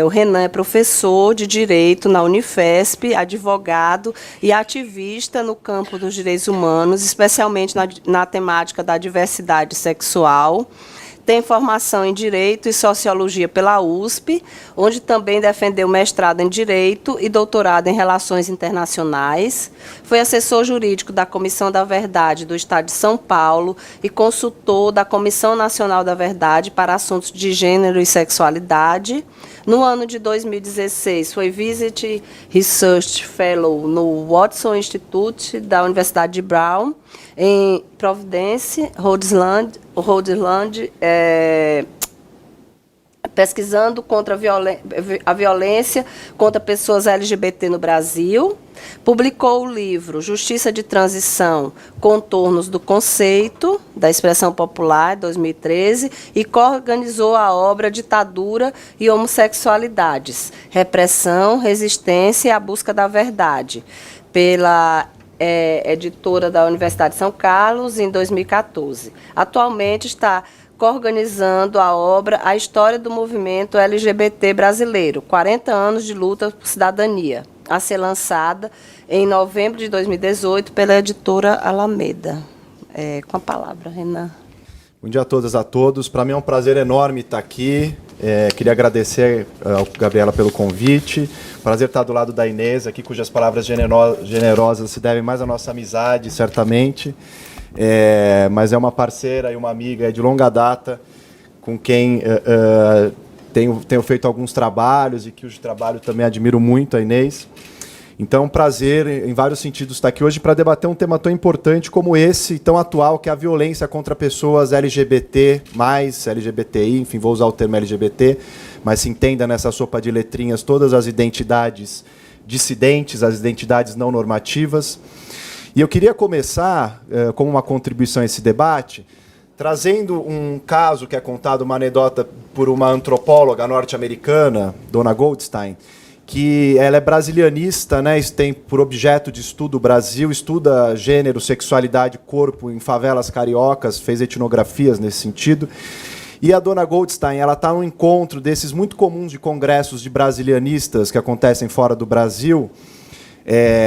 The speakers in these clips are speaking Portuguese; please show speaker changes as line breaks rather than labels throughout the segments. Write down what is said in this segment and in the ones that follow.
O Renan é professor de Direito na Unifesp, advogado e ativista no campo dos direitos humanos, especialmente na temática da diversidade sexual. Tem formação em Direito e Sociologia pela USP, onde também defendeu mestrado em Direito e doutorado em Relações Internacionais. Foi assessor jurídico da Comissão da Verdade do Estado de São Paulo e consultor da Comissão Nacional da Verdade para assuntos de gênero e sexualidade. No ano de 2016, foi Visit Research Fellow no Watson Institute da Universidade de Brown, em Providence, Rhode Island, pesquisando contra a violência contra pessoas LGBT no Brasil. Publicou o livro Justiça de Transição, Contornos do Conceito da Expressão Popular, 2013, e coorganizou a obra Ditadura e Homossexualidades, Repressão, Resistência e a Busca da Verdade, pela editora da Universidade de São Carlos, em 2014. Atualmente está coorganizando a obra A História do Movimento LGBT Brasileiro, 40 anos de luta por cidadania, a ser lançada em novembro de 2018 pela editora Alameda. Com a palavra, Renan.
Bom dia a todas e a todos. Para mim é um prazer enorme estar aqui. Queria agradecer ao Gabriela pelo convite. Prazer estar do lado da Inês, aqui, cujas palavras generosas se devem mais à nossa amizade, certamente. Mas é uma parceira e uma amiga de longa data, com quem tenho feito alguns trabalhos e cujo trabalho também admiro muito, a Inês. Então, é um prazer, em vários sentidos, estar aqui hoje para debater um tema tão importante como esse, tão atual, que é a violência contra pessoas LGBT+, LGBTI, enfim, vou usar o termo LGBT, mas se entenda nessa sopa de letrinhas todas as identidades dissidentes, as identidades não normativas. E eu queria começar, como uma contribuição a esse debate, trazendo um caso que é contado, uma anedota por uma antropóloga norte-americana, Donna Goldstein, que ela é brasilianista, né? Tem por objeto de estudo o Brasil, estuda gênero, sexualidade, corpo em favelas cariocas, fez etnografias nesse sentido. E a Donna Goldstein, ela está num encontro desses muito comuns de congressos de brasilianistas que acontecem fora do Brasil,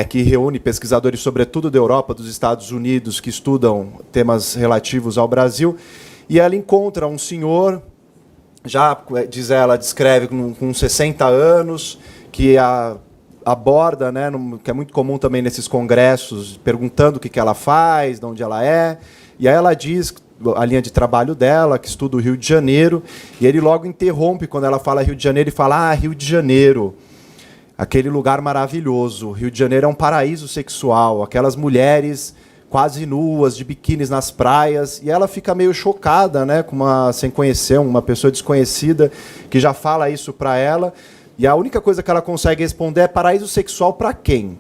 que reúne pesquisadores, sobretudo da Europa, dos Estados Unidos, que estudam temas relativos ao Brasil. E ela encontra um senhor, já, diz ela, descreve com 60 anos, que aborda, né, que é muito comum também nesses congressos, perguntando o que ela faz, de onde ela é. E aí ela diz a linha de trabalho dela, que estuda o Rio de Janeiro, e ele logo interrompe quando ela fala Rio de Janeiro e fala: Rio de Janeiro, aquele lugar maravilhoso. Rio de Janeiro é um paraíso sexual, aquelas mulheres quase nuas, de biquínis nas praias, e ela fica meio chocada, né, sem conhecer, uma pessoa desconhecida que já fala isso para ela, e a única coisa que ela consegue responder é: paraíso sexual para quem?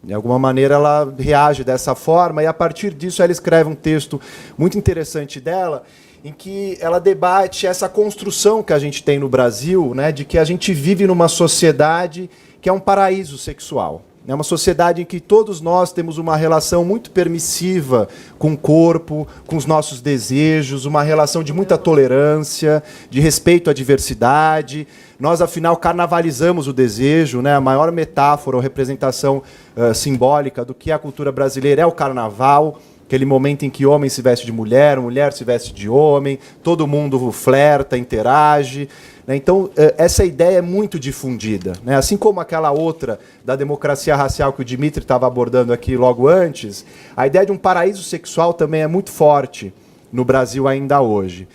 De alguma maneira ela reage dessa forma, e a partir disso ela escreve um texto muito interessante dela, em que ela debate essa construção que a gente tem no Brasil, né, de que a gente vive numa sociedade que é um paraíso sexual. É uma sociedade em que todos nós temos uma relação muito permissiva com o corpo, com os nossos desejos, uma relação de muita tolerância, de respeito à diversidade. Nós, afinal, carnavalizamos o desejo, né? A maior metáfora ou representação simbólica do que é a cultura brasileira é o carnaval, aquele momento em que homem se veste de mulher, mulher se veste de homem, todo mundo flerta, interage. Então, essa ideia é muito difundida, né? Assim como aquela outra da democracia racial que o Dimitri estava abordando aqui logo antes, a ideia de um paraíso sexual também é muito forte no Brasil ainda hoje.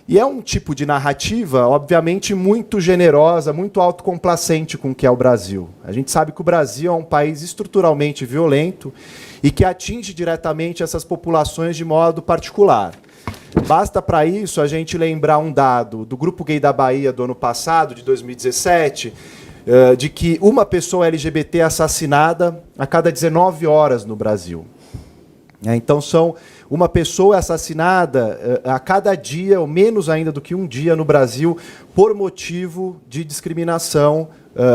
E é um tipo de narrativa, obviamente, muito generosa, muito autocomplacente com o que é o Brasil. A gente sabe que o Brasil é um país estruturalmente violento e que atinge diretamente essas populações de modo particular. Basta para isso a gente lembrar um dado do Grupo Gay da Bahia do ano passado, de 2017, de que uma pessoa LGBT é assassinada a cada 19 horas no Brasil. Então, uma pessoa assassinada a cada dia, ou menos ainda do que um dia no Brasil, por motivo de discriminação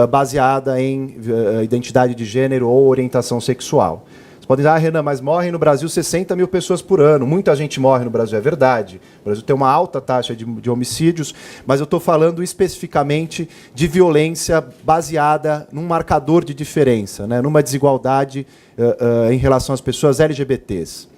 baseada em identidade de gênero ou orientação sexual. As podem dizer, Renan, mas morrem no Brasil 60 mil pessoas por ano. Muita gente morre no Brasil, é verdade. O Brasil tem uma alta taxa de homicídios, mas eu estou falando especificamente de violência baseada num marcador de diferença, né, numa desigualdade em relação às pessoas LGBTs.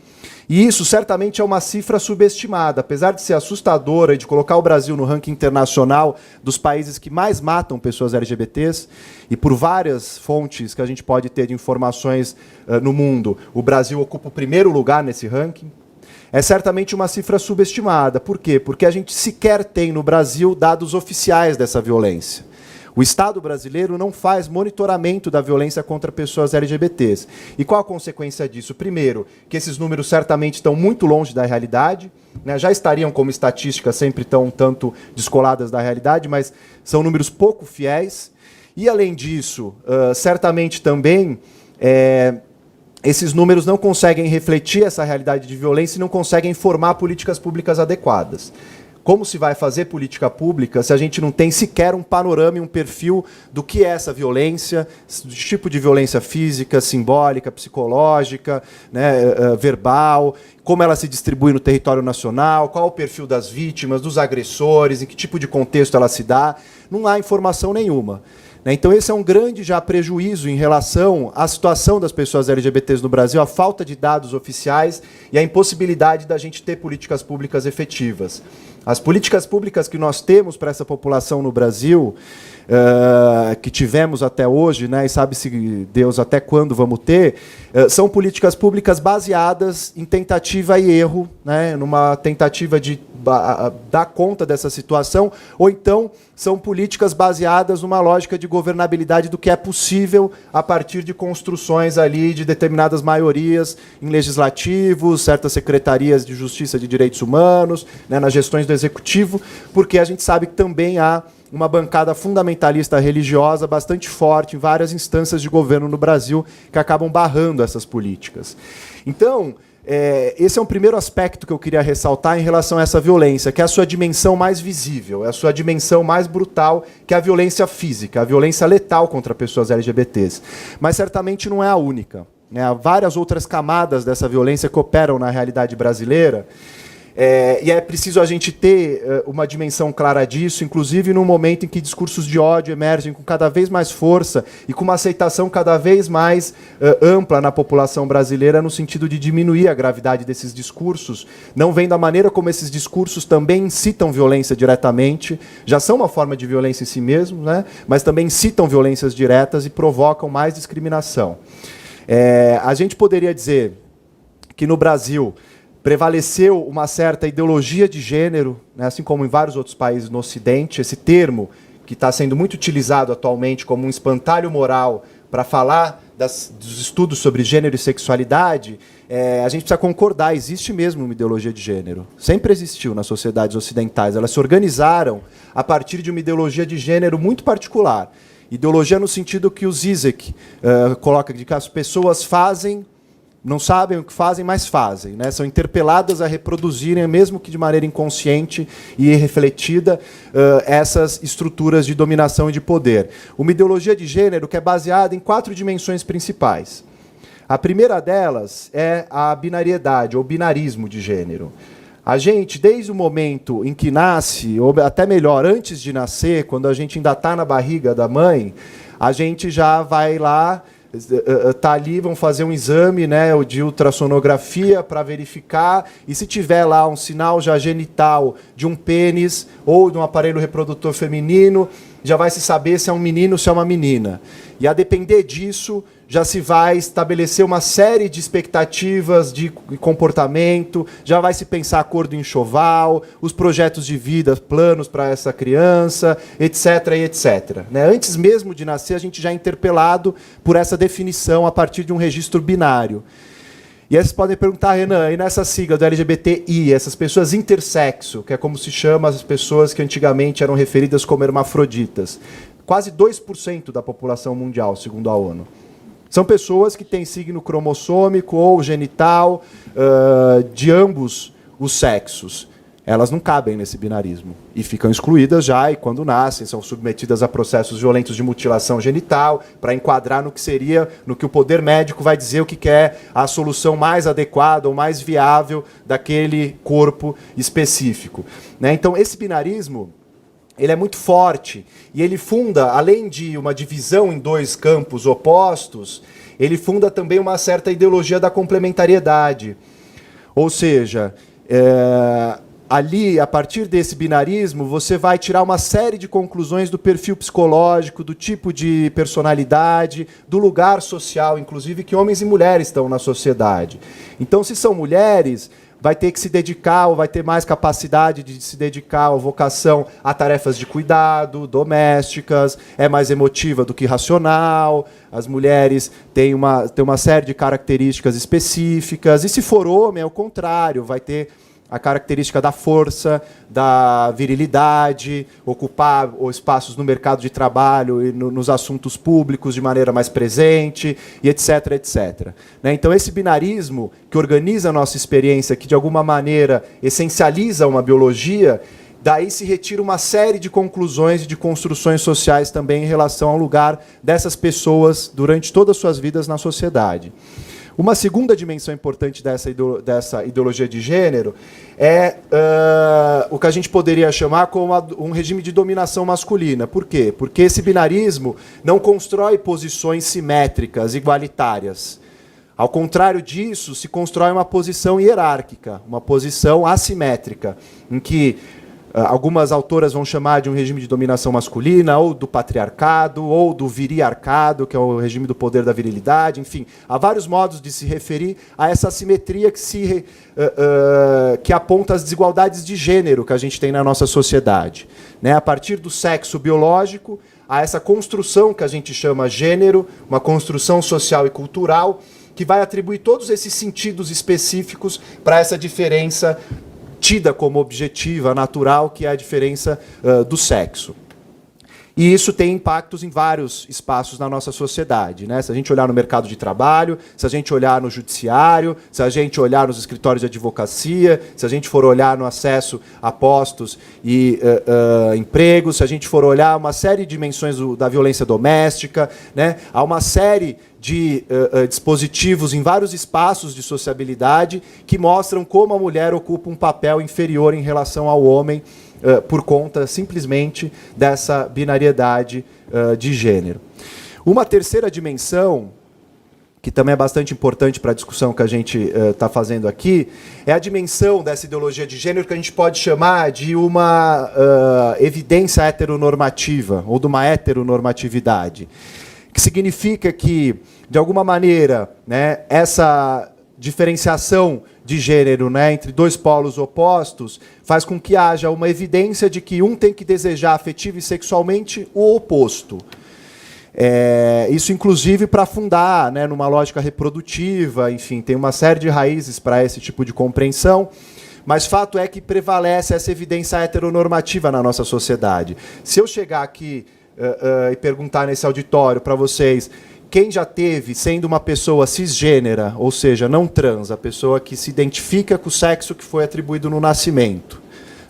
E isso certamente é uma cifra subestimada, apesar de ser assustadora e de colocar o Brasil no ranking internacional dos países que mais matam pessoas LGBTs, e por várias fontes que a gente pode ter de informações no mundo, o Brasil ocupa o primeiro lugar nesse ranking. É certamente uma cifra subestimada. Por quê? Porque a gente sequer tem no Brasil dados oficiais dessa violência. O Estado brasileiro não faz monitoramento da violência contra pessoas LGBTs. E qual a consequência disso? Primeiro, que esses números certamente estão muito longe da realidade, né? Já estariam como estatísticas sempre tão tanto descoladas da realidade, mas são números pouco fiéis. E, além disso, certamente também esses números não conseguem refletir essa realidade de violência e não conseguem formar políticas públicas adequadas. Como se vai fazer política pública se a gente não tem sequer um panorama e um perfil do que é essa violência, do tipo de violência física, simbólica, psicológica, né, verbal, como ela se distribui no território nacional, qual o perfil das vítimas, dos agressores, em que tipo de contexto ela se dá? Não há informação nenhuma. Então, esse é um grande já prejuízo em relação à situação das pessoas LGBTs no Brasil, a falta de dados oficiais e a impossibilidade da gente ter políticas públicas efetivas. As políticas públicas que nós temos para essa população no Brasil, que tivemos até hoje, né, e sabe-se Deus até quando vamos ter, são políticas públicas baseadas em tentativa e erro, né, numa tentativa de dar conta dessa situação, ou então são políticas baseadas numa lógica de governabilidade do que é possível a partir de construções ali de determinadas maiorias em legislativos, certas secretarias de justiça e de direitos humanos, né, nas gestões do executivo, porque a gente sabe que também há uma bancada fundamentalista religiosa bastante forte em várias instâncias de governo no Brasil que acabam barrando essas políticas. Então, esse é um primeiro aspecto que eu queria ressaltar em relação a essa violência, que é a sua dimensão mais visível, é a sua dimensão mais brutal, que é a violência física, a violência letal contra pessoas LGBTs. Mas certamente não é a única, né? Há várias outras camadas dessa violência que operam na realidade brasileira, e é preciso a gente ter uma dimensão clara disso, inclusive num momento em que discursos de ódio emergem com cada vez mais força e com uma aceitação cada vez mais ampla na população brasileira, no sentido de diminuir a gravidade desses discursos, não vendo a maneira como esses discursos também incitam violência diretamente, já são uma forma de violência em si mesmos, né? Mas também incitam violências diretas e provocam mais discriminação. A gente poderia dizer que no Brasil prevaleceu uma certa ideologia de gênero, né, assim como em vários outros países no Ocidente. Esse termo, que está sendo muito utilizado atualmente como um espantalho moral para falar dos estudos sobre gênero e sexualidade, a gente precisa concordar, existe mesmo uma ideologia de gênero. Sempre existiu nas sociedades ocidentais. Elas se organizaram a partir de uma ideologia de gênero muito particular. Ideologia no sentido que o Zizek coloca, de que as pessoas não sabem o que fazem, mas fazem, né? São interpeladas a reproduzirem, mesmo que de maneira inconsciente e refletida, essas estruturas de dominação e de poder. Uma ideologia de gênero que é baseada em 4 dimensões principais. A primeira delas é a binariedade, ou binarismo de gênero. A gente, desde o momento em que nasce, ou até melhor, antes de nascer, quando a gente ainda está na barriga da mãe, a gente já vai lá, está ali, vão fazer um exame, né, de ultrassonografia para verificar, e se tiver lá um sinal já genital de um pênis ou de um aparelho reprodutor feminino, já vai se saber se é um menino ou se é uma menina. E a depender disso, já se vai estabelecer uma série de expectativas de comportamento, já vai se pensar a cor do enxoval, os projetos de vida, planos para essa criança, etc. e etc. Né? Antes mesmo de nascer, a gente já é interpelado por essa definição a partir de um registro binário. E aí vocês podem perguntar, Renan, e nessa sigla do LGBTI, essas pessoas intersexo, que é como se chama as pessoas que antigamente eram referidas como hermafroditas, quase 2% da população mundial, segundo a ONU. São pessoas que têm signo cromossômico ou genital de ambos os sexos. elas não cabem nesse binarismo e ficam excluídas já, e quando nascem são submetidas a processos violentos de mutilação genital para enquadrar no que seria, no que o poder médico vai dizer o que é a solução mais adequada ou mais viável daquele corpo específico, né? Então esse binarismo, ele é muito forte e ele funda, além de uma divisão em dois campos opostos, ele funda também uma certa ideologia da complementariedade, ou seja, ali, a partir desse binarismo, você vai tirar uma série de conclusões do perfil psicológico, do tipo de personalidade, do lugar social, inclusive, que homens e mulheres estão na sociedade. Então, se são mulheres, vai ter que se dedicar, ou vai ter mais capacidade de se dedicar, ou vocação a tarefas de cuidado, domésticas, é mais emotiva do que racional, as mulheres têm uma série de características específicas, e se for homem, é o contrário, vai ter a característica da força, da virilidade, ocupar espaços no mercado de trabalho e nos assuntos públicos de maneira mais presente, e etc, etc. Né? Então, esse binarismo que organiza a nossa experiência, que de alguma maneira essencializa uma biologia, daí se retira uma série de conclusões e de construções sociais também em relação ao lugar dessas pessoas durante todas as suas vidas na sociedade. Uma segunda dimensão importante dessa ideologia de gênero é o que a gente poderia chamar como um regime de dominação masculina. Por quê? Porque esse binarismo não constrói posições simétricas, igualitárias. Ao contrário disso, se constrói uma posição hierárquica, uma posição assimétrica, em que algumas autoras vão chamar de um regime de dominação masculina, ou do patriarcado, ou do viriarcado, que é o regime do poder da virilidade. Enfim, há vários modos de se referir a essa assimetria que aponta as desigualdades de gênero que a gente tem na nossa sociedade. Né? A partir do sexo biológico, há essa construção que a gente chama gênero, uma construção social e cultural, que vai atribuir todos esses sentidos específicos para essa diferença tida como objetiva, natural, que é a diferença do sexo. E isso tem impactos em vários espaços na nossa sociedade, né? Se a gente olhar no mercado de trabalho, se a gente olhar no judiciário, se a gente olhar nos escritórios de advocacia, se a gente for olhar no acesso a postos e empregos, se a gente for olhar uma série de dimensões da violência doméstica, né? Há uma série de dispositivos em vários espaços de sociabilidade que mostram como a mulher ocupa um papel inferior em relação ao homem, por conta simplesmente dessa binariedade de gênero. Uma terceira dimensão, que também é bastante importante para a discussão que a gente está fazendo aqui, é a dimensão dessa ideologia de gênero que a gente pode chamar de uma evidência heteronormativa, ou de uma heteronormatividade, que significa que, de alguma maneira, né, essa diferenciação de gênero, né, entre dois polos opostos faz com que haja uma evidência de que um tem que desejar afetiva e sexualmente o oposto. Isso, inclusive, para fundar, né, numa lógica reprodutiva, enfim, tem uma série de raízes para esse tipo de compreensão, mas fato é que prevalece essa evidência heteronormativa na nossa sociedade. Se eu chegar aqui e perguntar nesse auditório para vocês quem já teve, sendo uma pessoa cisgênera, ou seja, não trans, a pessoa que se identifica com o sexo que foi atribuído no nascimento.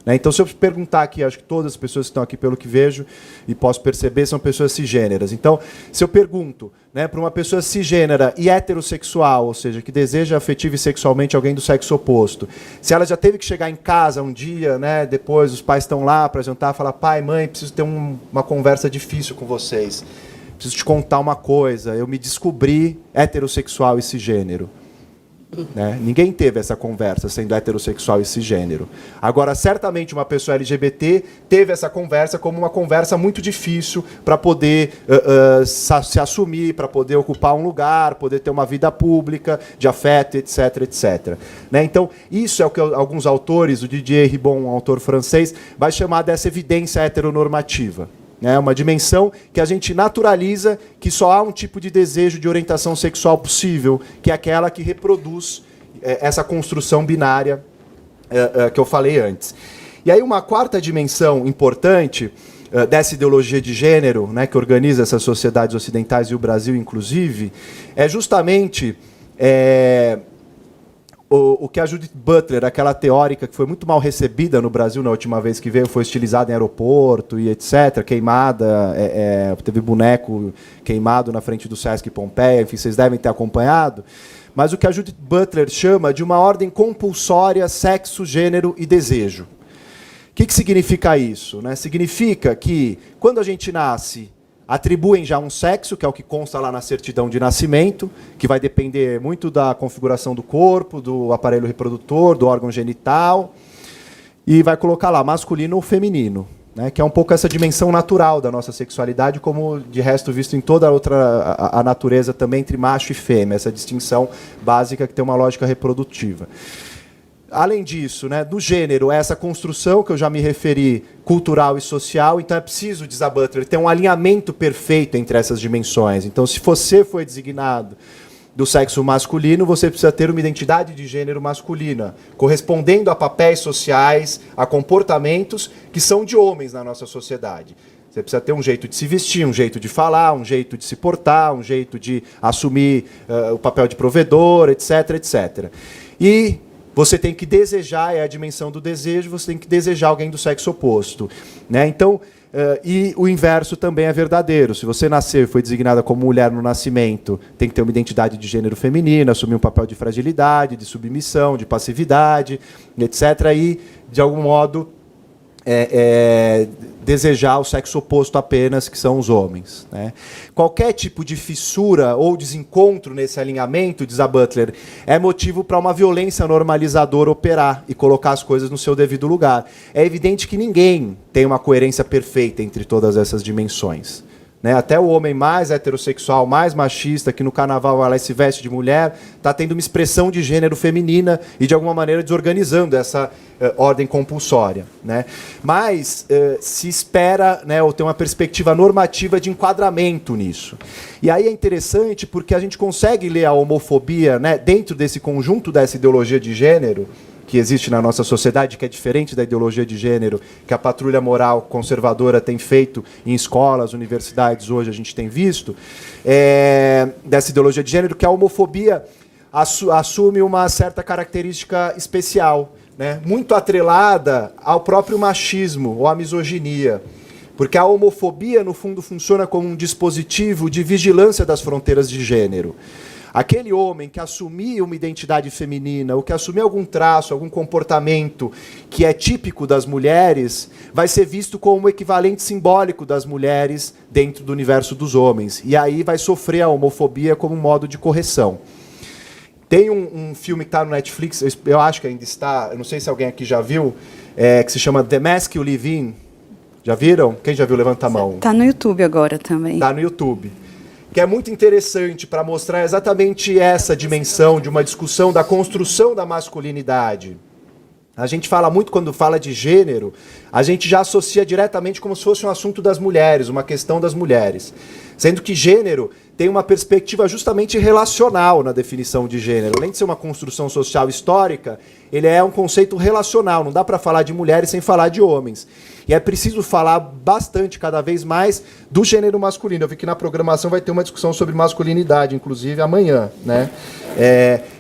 Né? Então, se eu perguntar aqui, acho que todas as pessoas que estão aqui, pelo que vejo e posso perceber, são pessoas cisgêneras. Então, se eu pergunto, né, para uma pessoa cisgênera e heterossexual, ou seja, que deseja afetiva e sexualmente alguém do sexo oposto, se ela já teve que chegar em casa um dia, né, depois os pais estão lá para jantar, falar, pai, mãe, preciso ter uma conversa difícil com vocês. Preciso te contar uma coisa, eu me descobri heterossexual e cisgênero. Né? Ninguém teve essa conversa sendo heterossexual e cisgênero. Agora, certamente uma pessoa LGBT teve essa conversa como uma conversa muito difícil para poder se assumir, para poder ocupar um lugar, poder ter uma vida pública, de afeto, etc, etc. Né? Então, isso é o que alguns autores, o Didier Ribon, um autor francês, vai chamar dessa evidência heteronormativa. É uma dimensão que a gente naturaliza que só há um tipo de desejo de orientação sexual possível, que é aquela que reproduz essa construção binária que eu falei antes. E aí uma quarta dimensão importante dessa ideologia de gênero, né, que organiza essas sociedades ocidentais e o Brasil, inclusive, é justamente o que a Judith Butler, aquela teórica que foi muito mal recebida no Brasil na última vez que veio, foi estilizada em aeroporto e etc., queimada, teve boneco queimado na frente do Sesc Pompeia, enfim, vocês devem ter acompanhado, mas o que a Judith Butler chama de uma ordem compulsória, sexo, gênero e desejo. O que significa isso? Né? Significa que, quando a gente nasce, atribuem já um sexo, que é o que consta lá na certidão de nascimento, que vai depender muito da configuração do corpo, do aparelho reprodutor, do órgão genital, e vai colocar lá masculino ou feminino, né, que é um pouco essa dimensão natural da nossa sexualidade, como de resto visto em toda a natureza também entre macho e fêmea, essa distinção básica que tem uma lógica reprodutiva. Além disso, né, do gênero, essa construção que eu já me referi, cultural e social, então é preciso, diz a Butler, ter um alinhamento perfeito entre essas dimensões. Então, se você foi designado do sexo masculino, você precisa ter uma identidade de gênero masculina, correspondendo a papéis sociais, a comportamentos que são de homens na nossa sociedade. Você precisa ter um jeito de se vestir, um jeito de falar, um jeito de se portar, um jeito de assumir o papel de provedor, etc, etc. E você tem que desejar, é a dimensão do desejo, você tem que desejar alguém do sexo oposto, né? Então, e o inverso também é verdadeiro. Se você nasceu e foi designada como mulher no nascimento, tem que ter uma identidade de gênero feminino, assumir um papel de fragilidade, de submissão, de passividade, etc. E, de algum modo, desejar o sexo oposto apenas, que são os homens, né? Qualquer tipo de fissura ou desencontro nesse alinhamento, diz a Butler, é motivo para uma violência normalizadora operar e colocar as coisas no seu devido lugar. É evidente que ninguém tem uma coerência perfeita entre todas essas dimensões, né? Até o homem mais heterossexual, mais machista, que no carnaval ela se veste de mulher, está tendo uma expressão de gênero feminina e, de alguma maneira, desorganizando essa ordem compulsória, né? Mas se espera, né, ou tem uma perspectiva normativa de enquadramento nisso. E aí é interessante porque a gente consegue ler a homofobia, né, dentro desse conjunto dessa ideologia de gênero que existe na nossa sociedade, que é diferente da ideologia de gênero que a patrulha moral conservadora tem feito em escolas, universidades, hoje a gente tem visto, dessa ideologia de gênero, que a homofobia assume uma certa característica especial, né, muito atrelada ao próprio machismo ou à misoginia. Porque a homofobia, no fundo, funciona como um dispositivo de vigilância das fronteiras de gênero. Aquele homem que assumir uma identidade feminina, ou que assumir algum traço, algum comportamento que é típico das mulheres, vai ser visto como o equivalente simbólico das mulheres dentro do universo dos homens. E aí vai sofrer a homofobia como um modo de correção. Tem um filme que está no Netflix, eu acho que ainda está, eu não sei se alguém aqui já viu, que se chama The Mask You Live In. Já viram? Quem já viu, levanta a mão.
Está no YouTube agora também.
Está no YouTube. Que é muito interessante para mostrar exatamente essa dimensão de uma discussão da construção da masculinidade. A gente fala muito, quando fala de gênero, a gente já associa diretamente como se fosse um assunto das mulheres, uma questão das mulheres. Sendo que gênero tem uma perspectiva justamente relacional na definição de gênero. Além de ser uma construção social histórica, ele é um conceito relacional. Não dá para falar de mulheres sem falar de homens. E é preciso falar bastante, cada vez mais, do gênero masculino. Eu vi que na programação vai ter uma discussão sobre masculinidade, inclusive amanhã, né?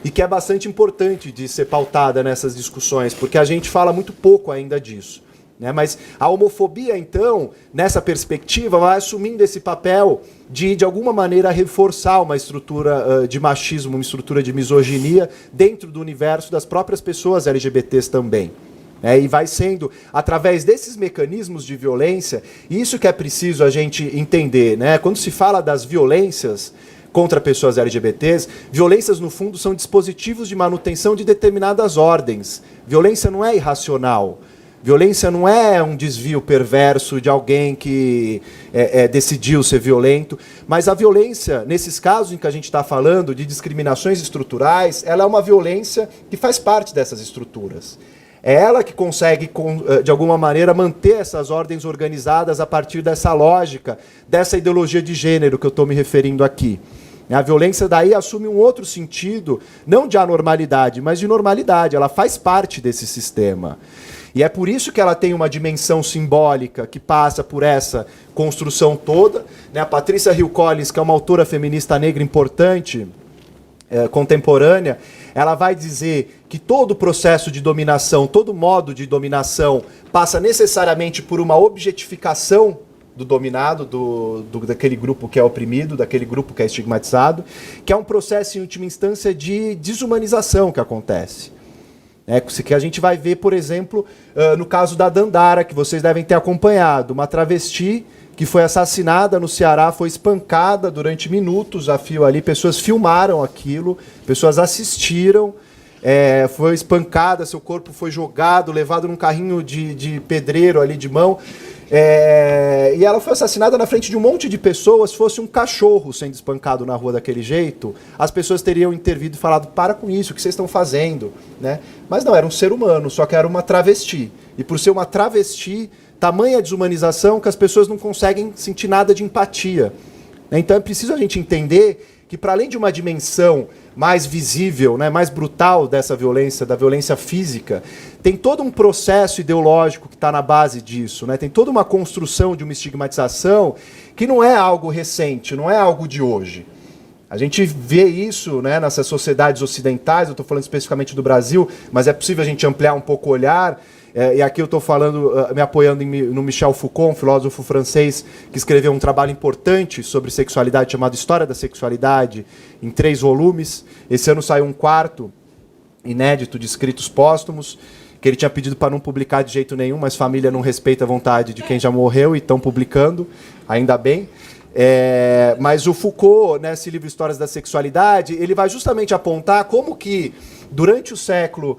E que é bastante importante de ser pautada nessas discussões, porque a gente fala muito pouco ainda disso, né? Mas a homofobia, então, nessa perspectiva, vai assumindo esse papel de alguma maneira, reforçar uma estrutura de machismo, uma estrutura de misoginia dentro do universo das próprias pessoas LGBTs também. E vai sendo, através desses mecanismos de violência, isso que é preciso a gente entender, né? Quando se fala das violências contra pessoas LGBTs, violências, no fundo, são dispositivos de manutenção de determinadas ordens. Violência não é irracional. Violência não é um desvio perverso de alguém que decidiu ser violento, mas a violência, nesses casos em que a gente está falando de discriminações estruturais, ela é uma violência que faz parte dessas estruturas. É ela que consegue, de alguma maneira, manter essas ordens organizadas a partir dessa lógica, dessa ideologia de gênero que eu estou me referindo aqui. A violência daí assume um outro sentido, não de anormalidade, mas de normalidade. Ela faz parte desse sistema. E é por isso que ela tem uma dimensão simbólica que passa por essa construção toda. A Patrícia Hill Collins, que é uma autora feminista negra importante, contemporânea, ela vai dizer que todo processo de dominação, todo modo de dominação passa necessariamente por uma objetificação do dominado, daquele grupo que é oprimido, daquele grupo que é estigmatizado, que é um processo, em última instância, de desumanização que acontece. Que a gente vai ver, por exemplo, no caso da Dandara, que vocês devem ter acompanhado, uma travesti que foi assassinada no Ceará, foi espancada durante minutos a fio ali, pessoas filmaram aquilo, pessoas assistiram, foi espancada, seu corpo foi jogado, levado num carrinho de pedreiro ali de mão, e ela foi assassinada na frente de um monte de pessoas. Se fosse um cachorro sendo espancado na rua daquele jeito, as pessoas teriam intervido e falado, para com isso, o que vocês estão fazendo? Né? Mas não, era um ser humano, só que era uma travesti. E por ser uma travesti, tamanha desumanização que as pessoas não conseguem sentir nada de empatia. Então é preciso a gente entender que, para além de uma dimensão mais visível, né, mais brutal dessa violência, da violência física, tem todo um processo ideológico que está na base disso, né? Tem toda uma construção de uma estigmatização que não é algo recente, não é algo de hoje. A gente vê isso, né, nessas sociedades ocidentais, eu estou falando especificamente do Brasil, mas é possível a gente ampliar um pouco o olhar. E aqui eu estou falando, me apoiando no Michel Foucault, um filósofo francês que escreveu um trabalho importante sobre sexualidade chamado História da Sexualidade, em 3 volumes. Esse ano saiu um 4º, inédito, de escritos póstumos, que ele tinha pedido para não publicar de jeito nenhum, mas família não respeita a vontade de quem já morreu e estão publicando, ainda bem. Mas o Foucault, nesse livro Histórias da Sexualidade, ele vai justamente apontar como que, durante o século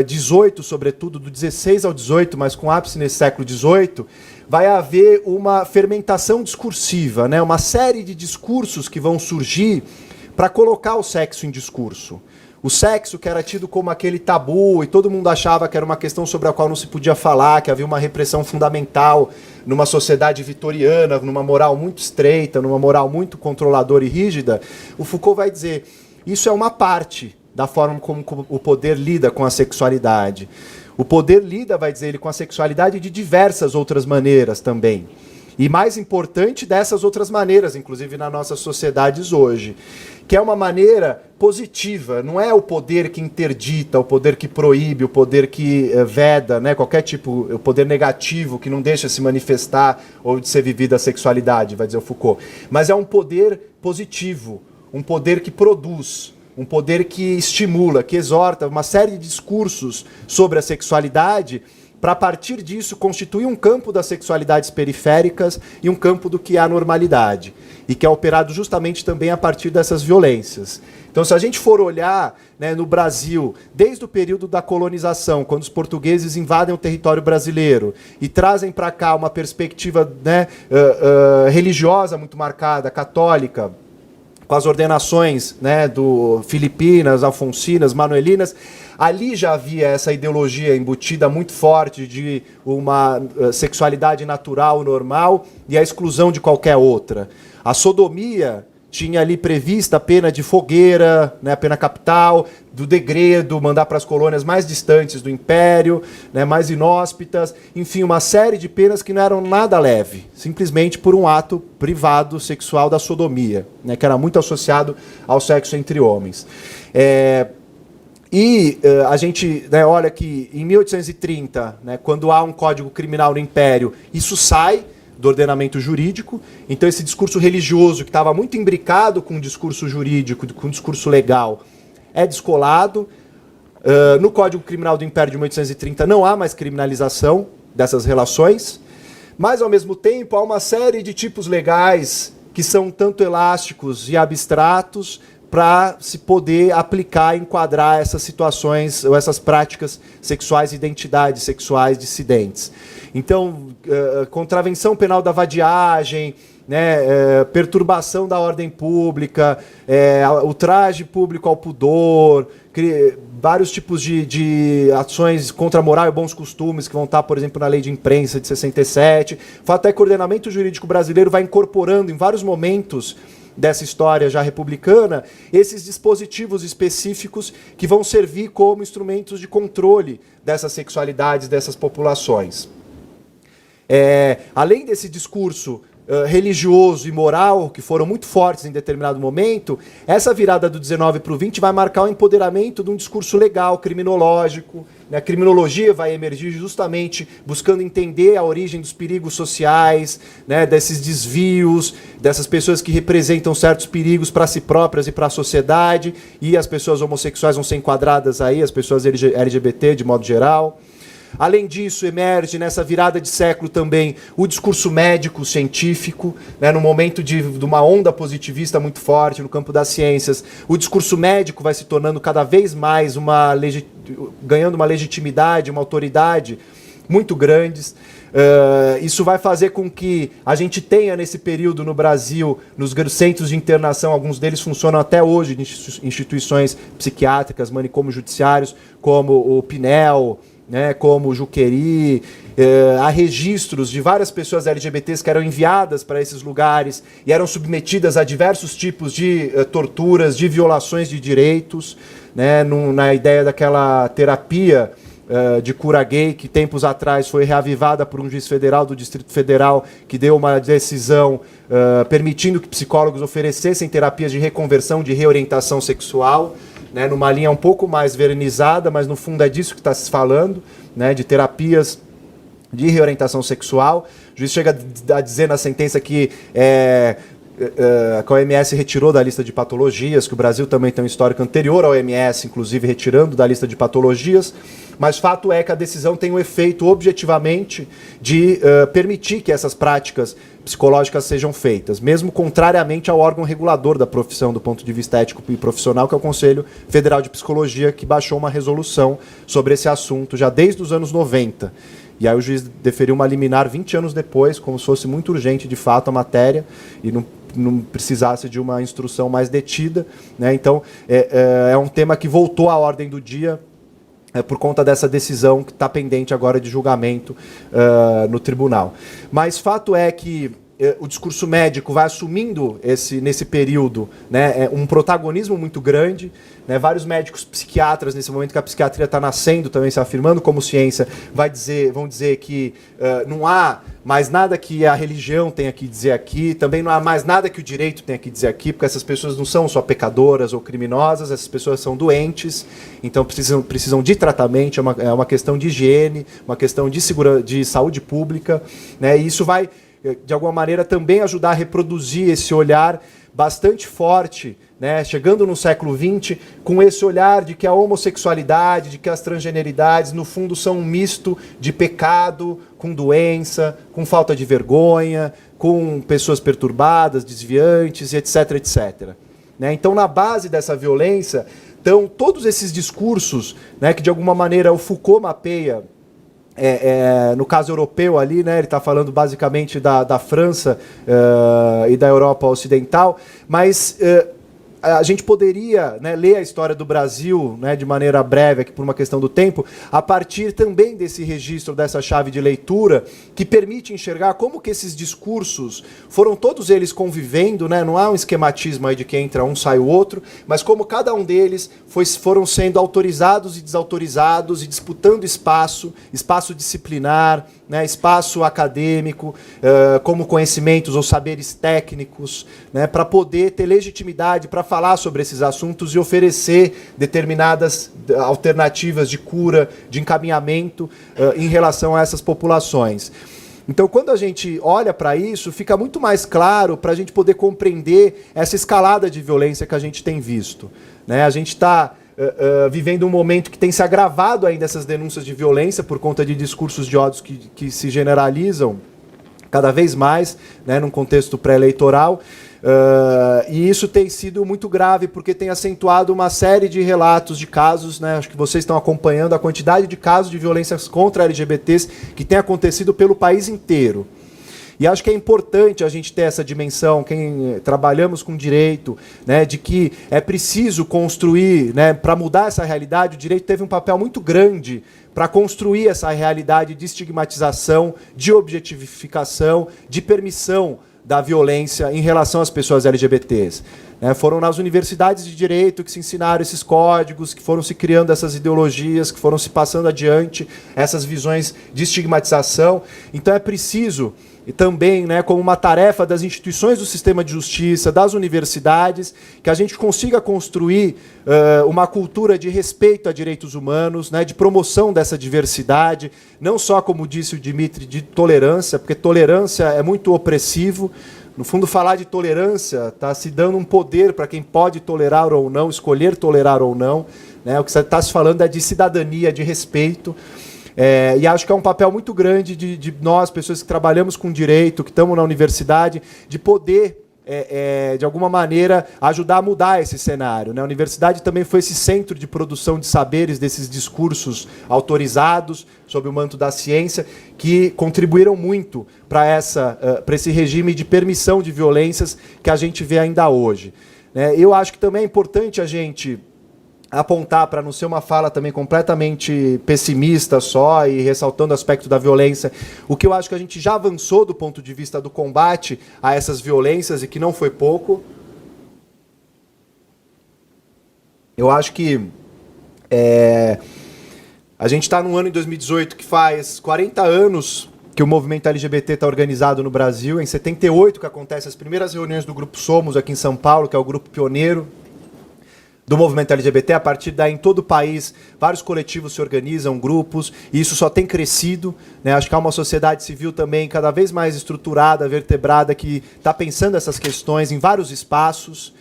XVIII, sobretudo, do XVI ao XVIII, mas com ápice nesse século XVIII, vai haver uma fermentação discursiva, né? Uma série de discursos que vão surgir para colocar o sexo em discurso. O sexo, que era tido como aquele tabu, e todo mundo achava que era uma questão sobre a qual não se podia falar, que havia uma repressão fundamental numa sociedade vitoriana, numa moral muito estreita, numa moral muito controladora e rígida, o Foucault vai dizer, isso é uma parte da forma como o poder lida com a sexualidade. O poder lida, vai dizer ele, com a sexualidade de diversas outras maneiras também. E mais importante, dessas outras maneiras, inclusive nas nossas sociedades hoje, que é uma maneira positiva, não é o poder que interdita, o poder que proíbe, o poder que veda, né, qualquer tipo, o poder negativo que não deixa se manifestar ou de ser vivida a sexualidade, vai dizer o Foucault. Mas é um poder positivo, um poder que produz, um poder que estimula, que exorta uma série de discursos sobre a sexualidade, para, a partir disso, constituir um campo das sexualidades periféricas e um campo do que é a normalidade, e que é operado justamente também a partir dessas violências. Então, se a gente for olhar, né, no Brasil, desde o período da colonização, quando os portugueses invadem o território brasileiro e trazem para cá uma perspectiva, né, religiosa muito marcada, católica, com as ordenações, né, do Filipinas, Alfonsinas, Manuelinas, ali já havia essa ideologia embutida muito forte de uma sexualidade natural, normal, e a exclusão de qualquer outra. A sodomia tinha ali prevista a pena de fogueira, né, a pena capital, do degredo, mandar para as colônias mais distantes do império, né, mais inóspitas, enfim, uma série de penas que não eram nada leve, simplesmente por um ato privado sexual da sodomia, né, que era muito associado ao sexo entre homens. A gente, né, olha que em 1830, né, quando há um código criminal no Império, isso sai do ordenamento jurídico. Então esse discurso religioso, que estava muito imbricado com o discurso jurídico, com o discurso legal, é descolado. No Código Criminal do Império de 1830 não há mais criminalização dessas relações, mas, ao mesmo tempo, há uma série de tipos legais que são tanto elásticos e abstratos para se poder aplicar e enquadrar essas situações ou essas práticas sexuais, identidades sexuais dissidentes. Então, contravenção penal da vadiagem, né, perturbação da ordem pública, ultraje público ao pudor, vários tipos de ações contra a moral e bons costumes que vão estar, por exemplo, na Lei de Imprensa de 67. O fato é que o ordenamento jurídico brasileiro vai incorporando em vários momentos dessa história já republicana, esses dispositivos específicos que vão servir como instrumentos de controle dessas sexualidades, dessas populações. Além desse discurso religioso e moral, que foram muito fortes em determinado momento, essa virada do 19 para o 20 vai marcar o empoderamento de um discurso legal, criminológico. A criminologia vai emergir justamente buscando entender a origem dos perigos sociais, né, desses desvios, dessas pessoas que representam certos perigos para si próprias e para a sociedade, e as pessoas homossexuais vão ser enquadradas aí, as pessoas LGBT de modo geral. Além disso, emerge nessa virada de século também o discurso médico-científico, né, no momento de uma onda positivista muito forte no campo das ciências. O discurso médico vai se tornando cada vez mais ganhando uma legitimidade, uma autoridade muito grandes. Isso vai fazer com que a gente tenha nesse período no Brasil, nos centros de internação, alguns deles funcionam até hoje, instituições psiquiátricas, manicômios judiciários, como o Pinel, né, como o Juqueri. Há registros de várias pessoas LGBTs que eram enviadas para esses lugares e eram submetidas a diversos tipos de torturas, de violações de direitos, né, na ideia daquela terapia de cura gay, que tempos atrás foi reavivada por um juiz federal do Distrito Federal, que deu uma decisão permitindo que psicólogos oferecessem terapias de reconversão, de reorientação sexual, né, numa linha um pouco mais vernizada, mas no fundo é disso que está se falando, né, de terapias de reorientação sexual. O juiz chega a dizer na sentença que a OMS retirou da lista de patologias, que o Brasil também tem um histórico anterior à OMS, inclusive retirando da lista de patologias, mas fato é que a decisão tem um efeito objetivamente de permitir que essas práticas psicológicas sejam feitas, mesmo contrariamente ao órgão regulador da profissão do ponto de vista ético e profissional, que é o Conselho Federal de Psicologia, que baixou uma resolução sobre esse assunto já desde os anos 90. E aí o juiz deferiu uma liminar 20 anos depois, como se fosse muito urgente de fato a matéria e não precisasse de uma instrução mais detida, né? Então é um tema que voltou à ordem do dia por conta dessa decisão que está pendente agora de julgamento no tribunal. Mas fato é que o discurso médico vai assumindo nesse período, né, um protagonismo muito grande, né, vários médicos psiquiatras, nesse momento que a psiquiatria está nascendo, também se afirmando como ciência, vão dizer que não há mais nada que a religião tenha que dizer aqui, também não há mais nada que o direito tenha que dizer aqui, porque essas pessoas não são só pecadoras ou criminosas, essas pessoas são doentes, então precisam de tratamento, é uma questão de higiene, uma questão de saúde pública, né, e isso vai de alguma maneira também ajudar a reproduzir esse olhar bastante forte, né, chegando no século XX, com esse olhar de que a homossexualidade, de que as transgeneridades, no fundo, são um misto de pecado com doença, com falta de vergonha, com pessoas perturbadas, desviantes, etc, etc. Né? Então, na base dessa violência, estão todos esses discursos, né, que, de alguma maneira, o Foucault mapeia. No caso europeu ali, né, ele está falando basicamente da França e da Europa Ocidental, mas a gente poderia, né, ler a história do Brasil, né, de maneira breve, aqui por uma questão do tempo, a partir também desse registro, dessa chave de leitura, que permite enxergar como que esses discursos foram todos eles convivendo, né, não há um esquematismo aí de que entra um, sai o outro, mas como cada um deles foram sendo autorizados e desautorizados e disputando espaço disciplinar, né, espaço acadêmico, como conhecimentos ou saberes técnicos, né, para poder ter legitimidade para falar sobre esses assuntos e oferecer determinadas alternativas de cura, de encaminhamento em relação a essas populações. Então, quando a gente olha para isso, fica muito mais claro para a gente poder compreender essa escalada de violência que a gente tem visto, né? A gente está vivendo um momento que tem se agravado ainda essas denúncias de violência por conta de discursos de ódios que se generalizam cada vez mais, né, num contexto pré-eleitoral. E isso tem sido muito grave, porque tem acentuado uma série de relatos de casos, né, acho que vocês estão acompanhando a quantidade de casos de violências contra LGBTs que tem acontecido pelo país inteiro. E acho que é importante a gente ter essa dimensão, quem trabalhamos com direito, né, de que é preciso construir, né, para mudar essa realidade. O direito teve um papel muito grande para construir essa realidade de estigmatização, de objetificação, de permissão da violência em relação às pessoas LGBTs. Foram nas universidades de direito que se ensinaram esses códigos, que foram se criando essas ideologias, que foram se passando adiante essas visões de estigmatização. Então é preciso e também, né, como uma tarefa das instituições do sistema de justiça, das universidades, que a gente consiga construir uma cultura de respeito a direitos humanos, né, de promoção dessa diversidade, não só, como disse o Dimitri, de tolerância, porque tolerância é muito opressivo. No fundo, falar de tolerância está se dando um poder para quem pode tolerar ou não, escolher tolerar ou não, né? O que você está se falando é de cidadania, de respeito. E acho que é um papel muito grande de nós, pessoas que trabalhamos com direito, que estamos na universidade, de poder, de alguma maneira, ajudar a mudar esse cenário, né? A universidade também foi esse centro de produção de saberes, desses discursos autorizados, sob o manto da ciência, que contribuíram muito para esse regime de permissão de violências que a gente vê ainda hoje, né? Eu acho que também é importante a gente apontar, para não ser uma fala também completamente pessimista só e ressaltando o aspecto da violência, o que eu acho que a gente já avançou do ponto de vista do combate a essas violências e que não foi pouco. Eu acho que a gente está num ano em 2018 que faz 40 anos que o movimento LGBT está organizado no Brasil. Em 78 que acontecem as primeiras reuniões do Grupo Somos aqui em São Paulo, que é o grupo pioneiro do movimento LGBT. A partir daí, em todo o país, vários coletivos se organizam, grupos, e isso só tem crescido, né? Acho que há uma sociedade civil também cada vez mais estruturada, vertebrada, que está pensando essas questões em vários espaços.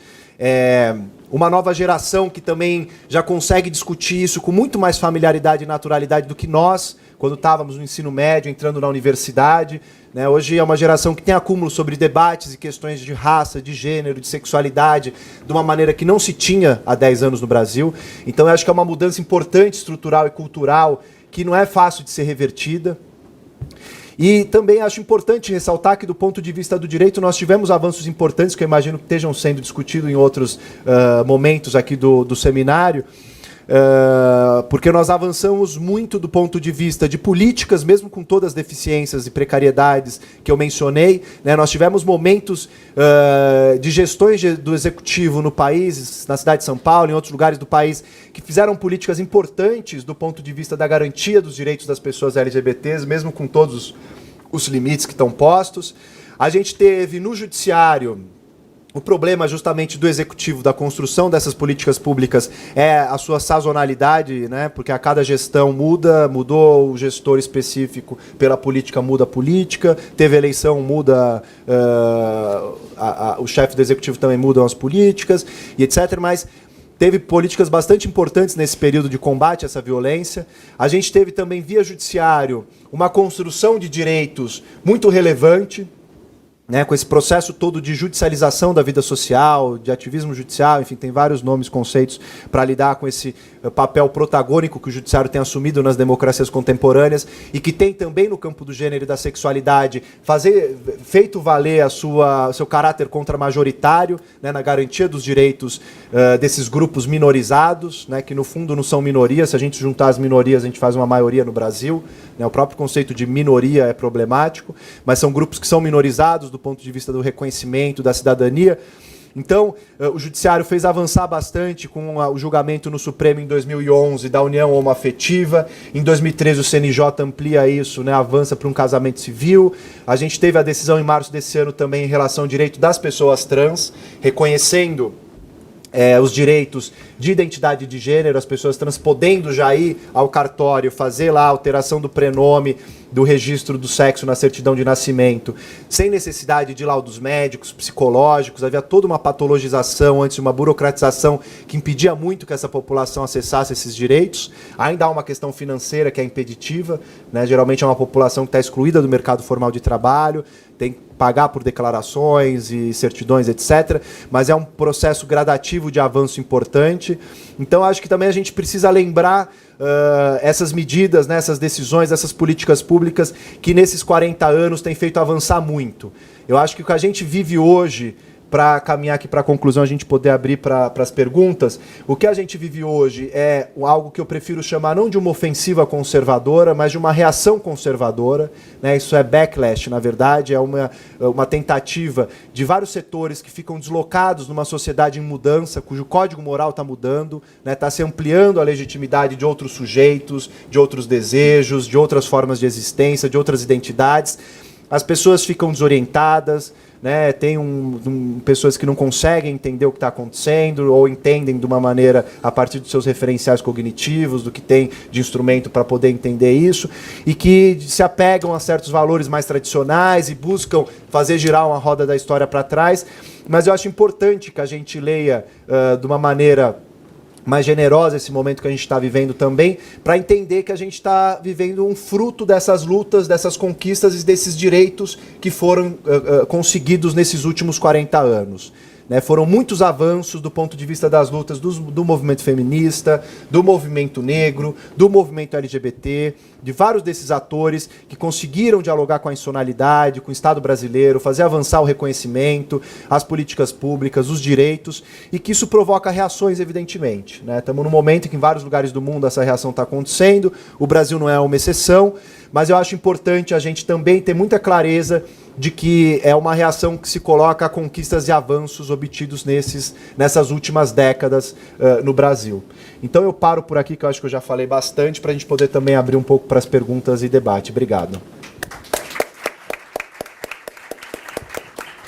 Uma nova geração que também já consegue discutir isso com muito mais familiaridade e naturalidade do que nós, quando estávamos no ensino médio, entrando na universidade, né? Hoje é uma geração que tem acúmulo sobre debates e questões de raça, de gênero, de sexualidade, de uma maneira que não se tinha há 10 anos no Brasil. Então, eu acho que é uma mudança importante, estrutural e cultural, que não é fácil de ser revertida. E também acho importante ressaltar que, do ponto de vista do direito, nós tivemos avanços importantes, que eu imagino que estejam sendo discutidos em outros momentos aqui do seminário, porque nós avançamos muito do ponto de vista de políticas, mesmo com todas as deficiências e precariedades que eu mencionei, né? Nós tivemos momentos de gestões do executivo no país, na cidade de São Paulo, em outros lugares do país, que fizeram políticas importantes do ponto de vista da garantia dos direitos das pessoas LGBTs, mesmo com todos os limites que estão postos. A gente teve no judiciário o problema justamente do executivo, da construção dessas políticas públicas, é a sua sazonalidade, né? Porque a cada gestão mudou o gestor específico pela política, muda a política, teve eleição, muda, o chefe do executivo também mudam as políticas, e etc. Mas teve políticas bastante importantes nesse período de combate a essa violência. A gente teve também, via judiciário, uma construção de direitos muito relevante, né, com esse processo todo de judicialização da vida social, de ativismo judicial, enfim, tem vários nomes, conceitos para lidar com esse papel protagônico que o judiciário tem assumido nas democracias contemporâneas e que tem também no campo do gênero e da sexualidade feito valer seu caráter contramajoritário, né, na garantia dos direitos desses grupos minorizados, né, que no fundo não são minorias. Se a gente juntar as minorias, a gente faz uma maioria no Brasil, né? O próprio conceito de minoria é problemático, mas são grupos que são minorizados do ponto de vista do reconhecimento, da cidadania. Então, o Judiciário fez avançar bastante com o julgamento no Supremo em 2011 da união homoafetiva. Em 2013, o CNJ amplia isso, né, avança para um casamento civil. A gente teve a decisão em março desse ano também em relação ao direito das pessoas trans, reconhecendo os direitos de identidade de gênero, as pessoas trans podendo já ir ao cartório, fazer lá a alteração do prenome, do registro do sexo na certidão de nascimento, sem necessidade de laudos médicos, psicológicos. Havia toda uma patologização, antes uma burocratização que impedia muito que essa população acessasse esses direitos. Ainda há uma questão financeira que é impeditiva, né? Geralmente é uma população que está excluída do mercado formal de trabalho, tem que pagar por declarações e certidões, etc. Mas é um processo gradativo de avanço importante. Então, acho que também a gente precisa lembrar essas medidas, né, essas decisões, essas políticas públicas que nesses 40 anos têm feito avançar muito. Eu acho que o que a gente vive hoje, para caminhar aqui para a conclusão, a gente poder abrir para as perguntas, o que a gente vive hoje é algo que eu prefiro chamar não de uma ofensiva conservadora, mas de uma reação conservadora, né? Isso é backlash, na verdade, é uma tentativa de vários setores que ficam deslocados numa sociedade em mudança, cujo código moral está mudando, né? Está se ampliando a legitimidade de outros sujeitos, de outros desejos, de outras formas de existência, de outras identidades. as pessoas ficam desorientadas, né? Tem pessoas que não conseguem entender o que está acontecendo ou entendem de uma maneira a partir dos seus referenciais cognitivos, do que tem de instrumento para poder entender isso, e que se apegam a certos valores mais tradicionais e buscam fazer girar uma roda da história para trás. Mas eu acho importante que a gente leia de uma maneira mais generosa esse momento que a gente está vivendo também, para entender que a gente está vivendo um fruto dessas lutas, dessas conquistas e desses direitos que foram conseguidos nesses últimos 40 anos. Né, foram muitos avanços do ponto de vista das lutas do movimento feminista, do movimento negro, do movimento LGBT, de vários desses atores que conseguiram dialogar com a institucionalidade, com o Estado brasileiro, fazer avançar o reconhecimento, as políticas públicas, os direitos, e que isso provoca reações, evidentemente. Né? Estamos num momento em que em vários lugares do mundo essa reação está acontecendo, o Brasil não é uma exceção, mas eu acho importante a gente também ter muita clareza de que é uma reação que se coloca a conquistas e avanços obtidos nessas últimas décadas no Brasil. Então eu paro por aqui, que eu acho que eu já falei bastante, para a gente poder também abrir um pouco para as perguntas e debate. Obrigado.